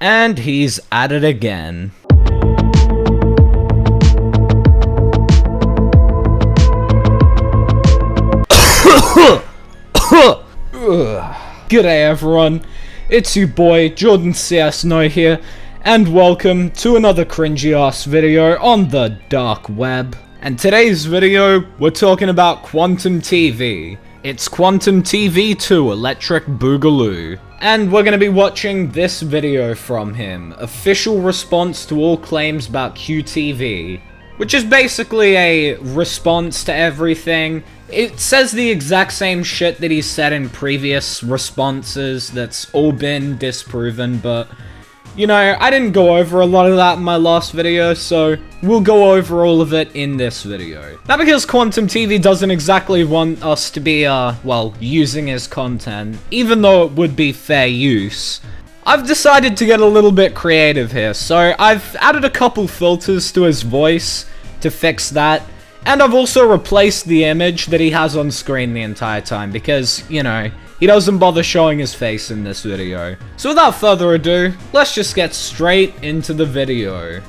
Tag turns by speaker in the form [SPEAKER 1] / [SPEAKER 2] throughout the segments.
[SPEAKER 1] And he's at it again. G'day everyone, it's your boy Jordan CS No here, and welcome to another cringy ass video on the dark web. And today's video, we're talking about Quantum TV. It's Quantum TV 2 Electric Boogaloo. And we're going to be watching this video from him, official response to all claims about QTV, which is basically a response to everything. It says the exact same shit that he said in previous responses that's all been disproven, but you know, I didn't go over a lot of that in my last video, so we'll go over all of it in this video. Now, because Quantum TV doesn't exactly want us to be, well, using his content, even though it would be fair use, I've decided to get a little bit creative here. So I've added a couple filters to his voice to fix that, and I've also replaced the image that he has on screen the entire time because, you know, he doesn't bother showing his face in this video. So without further ado, let's just get straight into the video.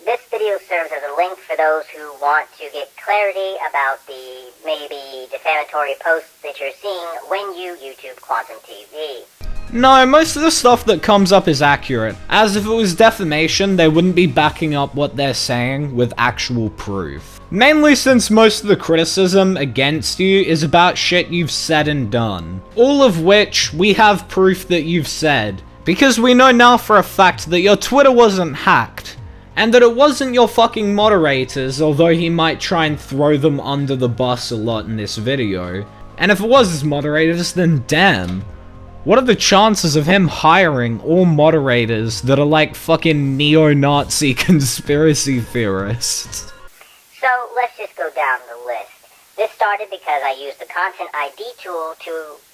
[SPEAKER 2] This video serves as a link for those who want to get clarity about the maybe defamatory posts that you're seeing when you YouTube Quantum TV.
[SPEAKER 1] No, most of the stuff that comes up is accurate, as if it was defamation, they wouldn't be backing up what they're saying with actual proof. Mainly since most of the criticism against you is about shit you've said and done. All of which we have proof that you've said, because we know now for a fact that your Twitter wasn't hacked, and that it wasn't your fucking moderators, although he might try and throw them under the bus a lot in this video. And if it was his moderators, then damn. What are the chances of him hiring all moderators that are like fucking neo-Nazi conspiracy theorists?
[SPEAKER 2] So let's just go down the list. This started because I used the Content ID tool to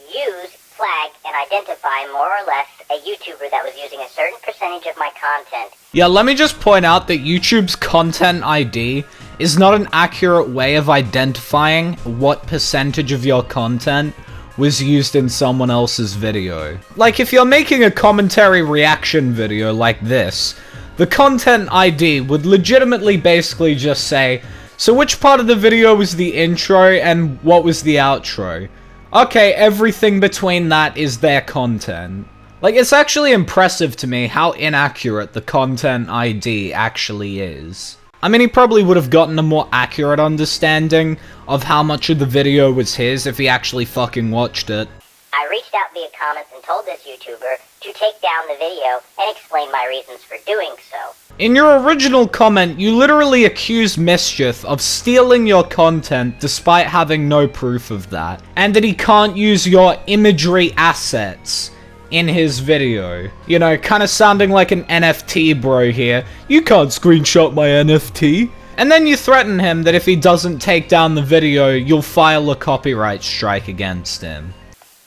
[SPEAKER 2] use, flag, and identify more or less a YouTuber that was using a certain percentage of my content.
[SPEAKER 1] Yeah, let me just point out that YouTube's Content ID is not an accurate way of identifying what percentage of your content was used in someone else's video. Like, if you're making a commentary reaction video like this, the Content ID would legitimately basically just say, so which part of the video was the intro and what was the outro? Okay, everything between that is their content. Like, it's actually impressive to me how inaccurate the Content ID actually is. I mean, he probably would have gotten a more accurate understanding of how much of the video was his if he actually fucking watched it.
[SPEAKER 2] I reached out via comments and told this YouTuber to take down the video and explain my reasons for doing so.
[SPEAKER 1] In your original comment, you literally accused Mischief of stealing your content despite having no proof of that, and that he can't use your imagery assets in his video. You know, kind of sounding like an NFT bro here. You can't screenshot my NFT. And then you threaten him that if he doesn't take down the video, you'll file a copyright strike against him.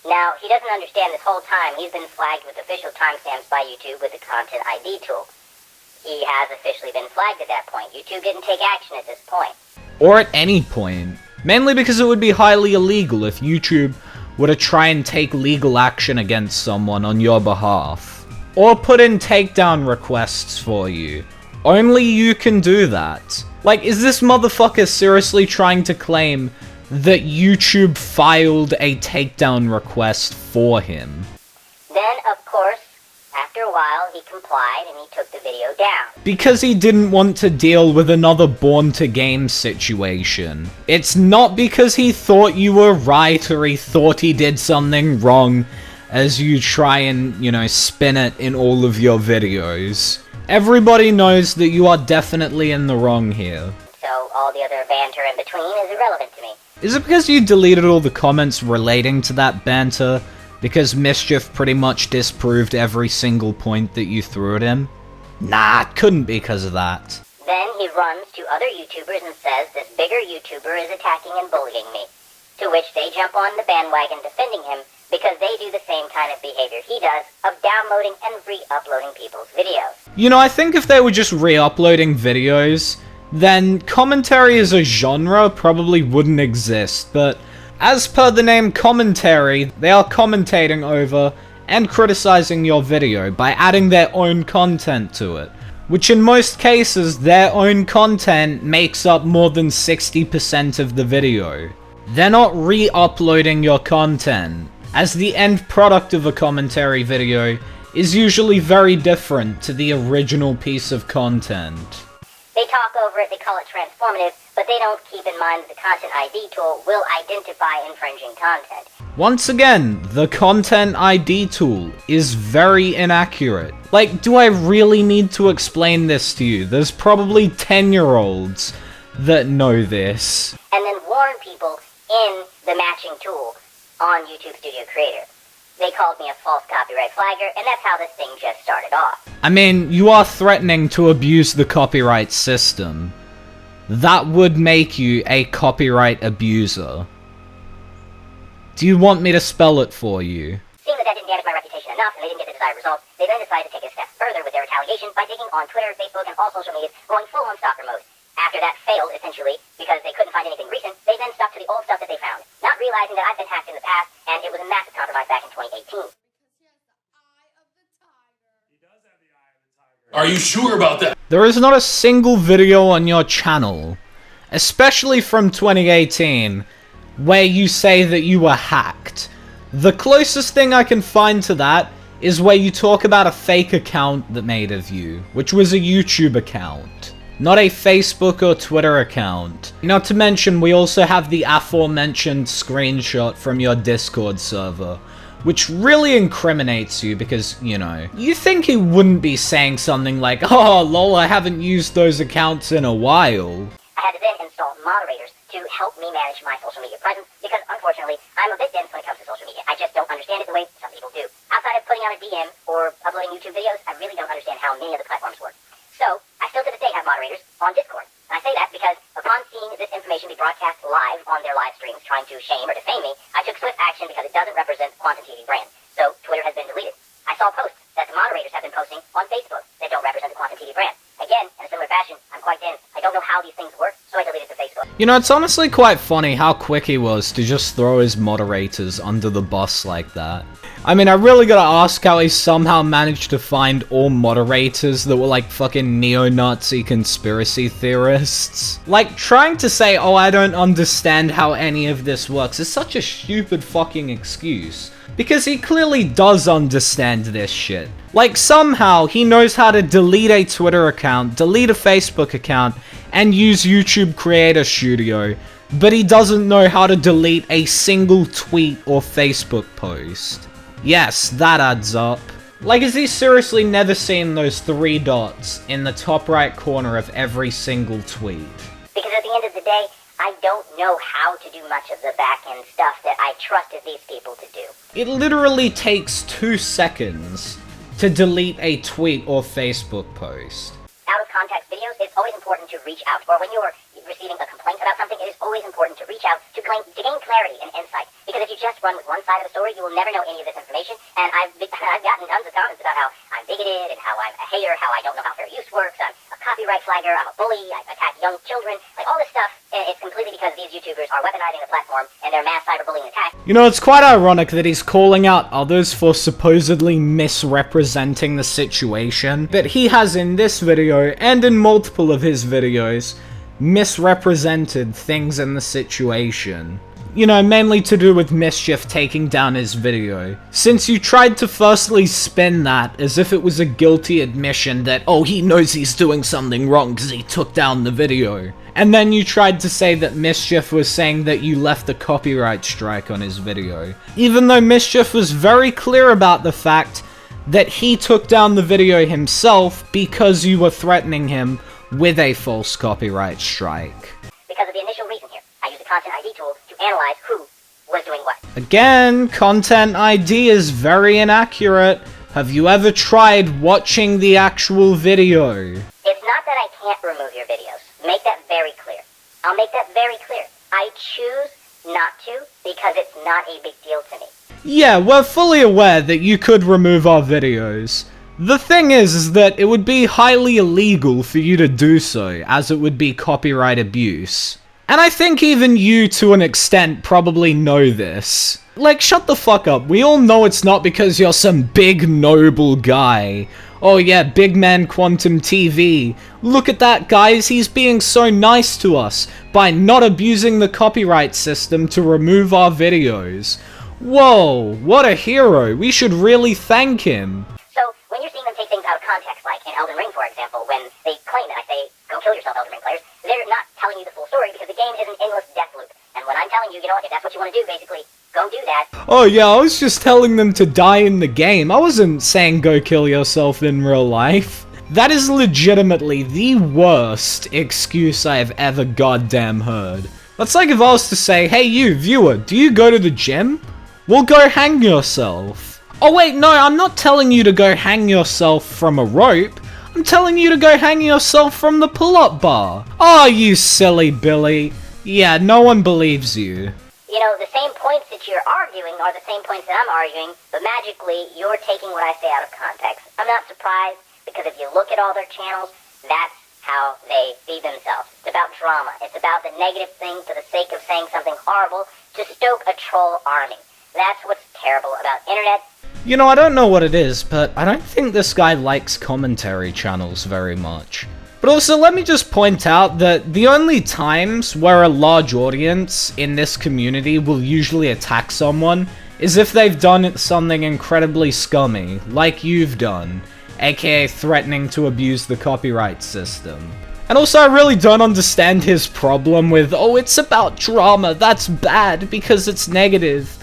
[SPEAKER 2] Now, he doesn't understand this whole time he's been flagged with official timestamps by YouTube with the Content ID tool. He has officially been flagged at that point. YouTube didn't take action at this point.
[SPEAKER 1] Or at any point. Mainly because it would be highly illegal if YouTube were to try and take legal action against someone on your behalf. Or put in takedown requests for you. Only you can do that. Like, is this motherfucker seriously trying to claim that YouTube filed a takedown request for him?
[SPEAKER 2] Then, of course, after a while, he complied and he took the video down.
[SPEAKER 1] Because he didn't want to deal with another born to game situation. It's not because he thought you were right or he thought he did something wrong, as you try and, you know, spin it in all of your videos. Everybody knows that you are definitely in the wrong here.
[SPEAKER 2] So all the other banter in between is irrelevant to me.
[SPEAKER 1] Is it because you deleted all the comments relating to that banter? Because Mischief pretty much disproved every single point that you threw at him? Nah, it couldn't be because of that.
[SPEAKER 2] Then he runs to other YouTubers and says this bigger YouTuber is attacking and bullying me. To which they jump on the bandwagon defending him because they do the same kind of behavior he does of downloading and re-uploading people's videos.
[SPEAKER 1] You know, I think if they were just re-uploading videos, then commentary as a genre probably wouldn't exist, but as per the name commentary, they are commentating over and criticizing your video by adding their own content to it, which in most cases their own content makes up more than 60% of the video. They're not re-uploading your content, as the end product of a commentary video is usually very different to the original piece of content.
[SPEAKER 2] They talk over it, they call it transformative, but they don't keep in mind that the Content ID tool will identify infringing content.
[SPEAKER 1] Once again, the Content ID tool is very inaccurate. Like, do I really need to explain this to you? There's probably 10-year-olds that know this.
[SPEAKER 2] And then warn people in the matching tool on YouTube Studio Creator. They called me a false copyright flagger, and that's how this thing just started off.
[SPEAKER 1] I mean, you are threatening to abuse the copyright system. That would make you a copyright abuser. Do you want me to spell it for you?
[SPEAKER 2] Seeing that didn't damage my reputation enough, and they didn't get the desired results, they then decided to take it a step further with their retaliation by digging on Twitter, Facebook, and all social media, going full on stalker mode. After that failed, essentially, because they couldn't find anything recent, they then stuck to the old stuff that they found, not realizing that I've been hacked in the past, and it was a massive compromise back in 2018.
[SPEAKER 3] Are you sure about that?
[SPEAKER 1] There is not a single video on your channel, especially from 2018, where you say that you were hacked. The closest thing I can find to that is where you talk about a fake account that made of you, which was a YouTube account, not a Facebook or Twitter account. Not to mention, we also have the aforementioned screenshot from your Discord server, which really incriminates you because, you know, you think he wouldn't be saying something like, "Oh lol, I haven't used those accounts in a while."
[SPEAKER 2] I had to then install moderators to help me manage my social media presence, because unfortunately, I'm a bit dense when it comes to social media. I just don't understand it the way some people do. Outside of putting out a DM or uploading YouTube videos, I really don't understand how many of the platforms work. So, I still to this day have moderators on Discord. And I say that because upon seeing this information be broadcast live on their live streams trying to shame or defame me, I took swift action because it doesn't represent Quantum TV brand. So, Twitter has been deleted. I saw posts that the moderators have been posting on Facebook that don't represent the Quantum TV brand. Again, in a similar fashion, I'm quite dense. I don't know how these things work, so I deleted the Facebook.
[SPEAKER 1] You know, it's honestly quite funny how quick he was to just throw his moderators under the bus like that. I mean, I really gotta ask how he somehow managed to find all moderators that were like fucking neo-Nazi conspiracy theorists. Like, trying to say, "Oh, I don't understand how any of this works," is such a stupid fucking excuse. Because he clearly does understand this shit. Like, somehow he knows how to delete a Twitter account, delete a Facebook account, and use YouTube Creator Studio, but he doesn't know how to delete a single tweet or Facebook post. Yes, that adds up. Like, has he seriously never seen those 3 dots in the top right corner of every single tweet?
[SPEAKER 2] Because at the end of the day, I don't know how to do much of the back-end stuff that I trusted these people to do.
[SPEAKER 1] It literally takes 2 seconds to delete a tweet or Facebook post.
[SPEAKER 2] Out of context videos, it's always important to reach out. Or when you're receiving a complaint about something, it is always important to reach out to gain clarity and insight. Because if you just run with one side of the story, you will never know any of this information. And I've gotten tons of comments about how I'm bigoted and how I'm a hater, how I don't know how fair use works, I'm a copyright flagger, I'm a bully, I attack young children, like all this stuff. It's completely because these YouTubers are weaponizing the platform and their mass cyberbullying attacks.
[SPEAKER 1] You know, it's quite ironic that he's calling out others for supposedly misrepresenting the situation, but he has in this video, and in multiple of his videos, misrepresented things in the situation. You know, mainly to do with Mischief taking down his video. Since you tried to firstly spin that as if it was a guilty admission that, oh, he knows he's doing something wrong because he took down the video. And then you tried to say that Mischief was saying that you left a copyright strike on his video. Even though Mischief was very clear about the fact that he took down the video himself because you were threatening him with a false copyright strike.
[SPEAKER 2] Because of the initial reason here, I used the Content ID tool to analyze who was doing what.
[SPEAKER 1] Again, Content ID is very inaccurate. Have you ever tried watching the actual video?
[SPEAKER 2] It's not that I can't remove your videos. Make that very clear. I'll make that very clear. I choose not to because it's not a big deal to me.
[SPEAKER 1] Yeah, we're fully aware that you could remove our videos. The thing is that it would be highly illegal for you to do so, as it would be copyright abuse. And I think even you, to an extent, probably know this. Like, shut the fuck up. We all know it's not because you're some big noble guy. Oh yeah, Big Man Quantum TV. Look at that, guys. He's being so nice to us by not abusing the copyright system to remove our videos. Whoa, what a hero. We should really thank him.
[SPEAKER 2] So, when you're seeing them take things out of context, like in Elden Ring, for example, when they claim that I say, go kill yourself, Elden Ring players, they're not telling you the full story because the game is an endless death loop. And when I'm telling you, you know what, if that's what you want to do, basically, go do that.
[SPEAKER 1] Oh yeah, I was just telling them to die in the game. I wasn't saying go kill yourself in real life. That is legitimately the worst excuse I have ever goddamn heard. That's like if I was to say, hey you, viewer, do you go to the gym? Well, go hang yourself. Oh wait, no, I'm not telling you to go hang yourself from a rope. I'm telling you to go hang yourself from the pull-up bar. Oh, you silly Billy. Yeah, no one believes you.
[SPEAKER 2] You know, the same points that you're arguing are the same points that I'm arguing, but magically, you're taking what I say out of context. I'm not surprised, because if you look at all their channels, that's how they feed themselves. It's about drama. It's about the negative thing for the sake of saying something horrible to stoke a troll army. That's what's terrible about internet.
[SPEAKER 1] You know, I don't know what it is, but I don't think this guy likes commentary channels very much. But also, let me just point out that the only times where a large audience in this community will usually attack someone is if they've done something incredibly scummy, like you've done, aka threatening to abuse the copyright system. And also, I really don't understand his problem with, oh, it's about drama, that's bad because it's negative.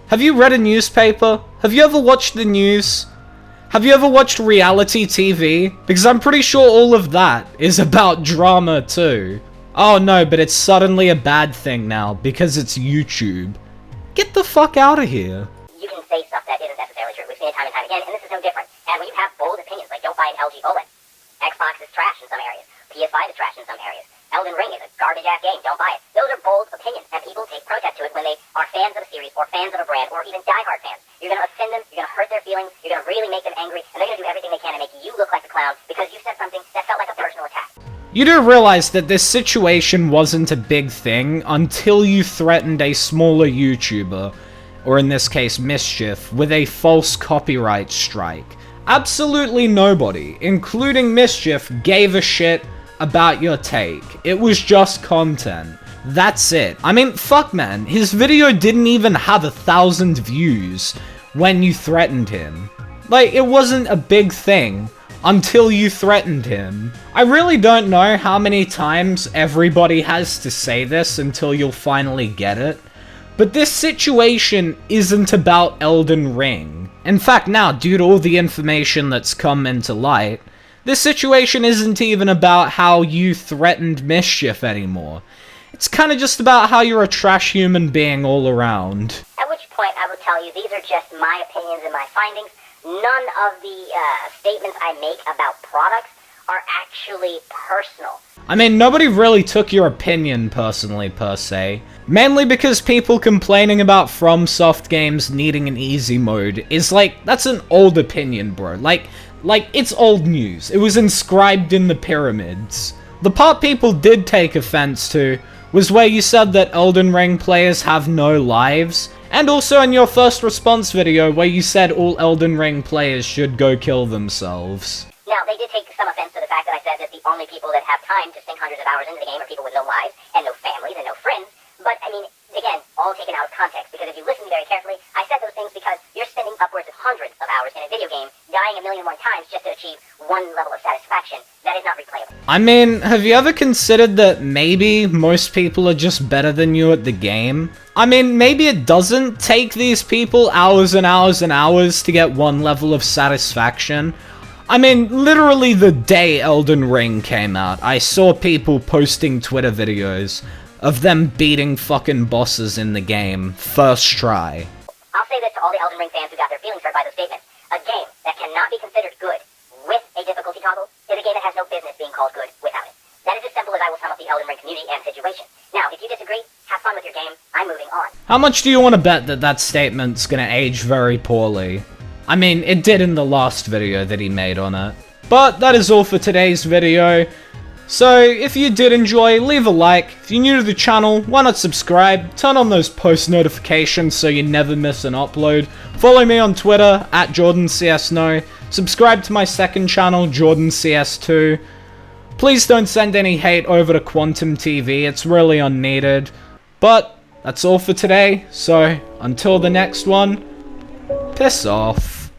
[SPEAKER 1] Have you read a newspaper? Have you ever watched the news? Have you ever watched reality TV? Because I'm pretty sure all of that is about drama too. Oh no, but it's suddenly a bad thing now because it's YouTube. Get the fuck out of here.
[SPEAKER 2] You can say stuff that isn't necessarily true. We've seen it time and time again, and this is no different. And when you have bold opinions, like don't buy an LG OLED, Xbox is trash in some areas, PS5 is trash in some areas, Elden Ring is a garbage-ass game, don't buy it. Those are bold opinions, and people take protest to it when they are fans of a series, or fans of a brand, or even diehard fans. You're gonna offend them, you're gonna hurt their feelings, you're gonna really make them angry, and they're gonna do everything they can to make you look like the clown because you said something that felt like a personal attack.
[SPEAKER 1] You do realize that this situation wasn't a big thing until you threatened a smaller YouTuber, or in this case Mischief, with a false copyright strike. Absolutely nobody, including Mischief, gave a shit about your take. It was just content. That's it. I mean, fuck man, his video didn't even have 1,000 views when you threatened him. Like, it wasn't a big thing until you threatened him. I really don't know how many times everybody has to say this until you'll finally get it, but this situation isn't about Elden Ring. In fact, now, due to all the information that's come into light, this situation isn't even about how you threatened Mischief anymore. It's kind of just about how you're a trash human being all around.
[SPEAKER 2] At which point I will tell you these are just my opinions and my findings. None of the statements I make about products are actually personal.
[SPEAKER 1] I mean, nobody really took your opinion personally, per se. Mainly because people complaining about FromSoft games needing an easy mode is like, that's an old opinion, bro. Like, it's old news. It was inscribed in the pyramids. The part people did take offense to was where you said that Elden Ring players have no lives, and also in your first response video where you said all Elden Ring players should go kill themselves.
[SPEAKER 2] Now, they did take some offense to the fact that I said that the only people that have time to sink hundreds of hours into the game are people with no lives, and no families, and no friends. But, I mean, again, all taken out of context, because if you listen to me very carefully, I said those things because you're spending upwards of hundreds of hours in a video game, dying a million more times just to achieve one level of satisfaction. That is not replayable.
[SPEAKER 1] I mean, have you ever considered that maybe most people are just better than you at the game? I mean, maybe it doesn't take these people hours and hours and hours to get one level of satisfaction. I mean, literally the day Elden Ring came out, I saw people posting Twitter videos of them beating fucking bosses in the game, first try.
[SPEAKER 2] I'll say this to all the Elden Ring fans who got their feelings hurt by those statements. A game that cannot be considered good with a difficulty toggle is a game that has no business being called good without it. That is as simple as I will sum up the Elden Ring community and situation. Now, if you disagree, have fun with your game. I'm moving on.
[SPEAKER 1] How much do you want to bet that that statement's gonna age very poorly? I mean, it did in the last video that he made on it. But that is all for today's video. So if you did enjoy, leave a like. If you're new to the channel, why not subscribe? Turn on those post notifications so you never miss an upload. Follow me on Twitter at JordanCSNo. Subscribe to my second channel, JordanCS2. Please don't send any hate over to Quantum TV, it's really unneeded. But that's all for today, so until the next one, piss off.